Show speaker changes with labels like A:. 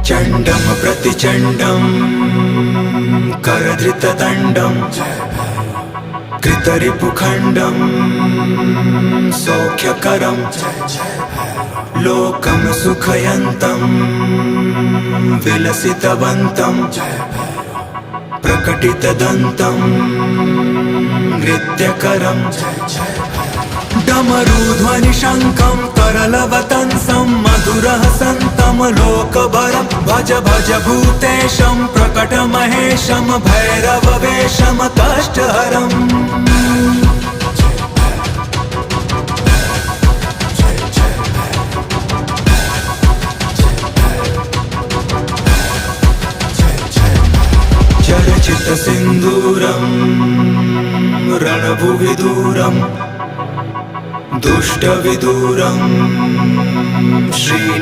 A: चण्डं प्रतिचण्डं करधृतदण्डं कृतरिपुखण्डं सौख्यकरं लोकं सुखयन्तं विलसितवन्तं प्रकटितदन्तं नृत्यकरं डमरुध्वनिशङ्खं तरलवतंसं मधुरहसन्तं लोकभरं भज भज भूतेशं प्रकटमहेशं भैरववेशं कष्टहरम् चरचितसिन्दूरं रणभुविदूरं दुष्टविदूरं श्रीनि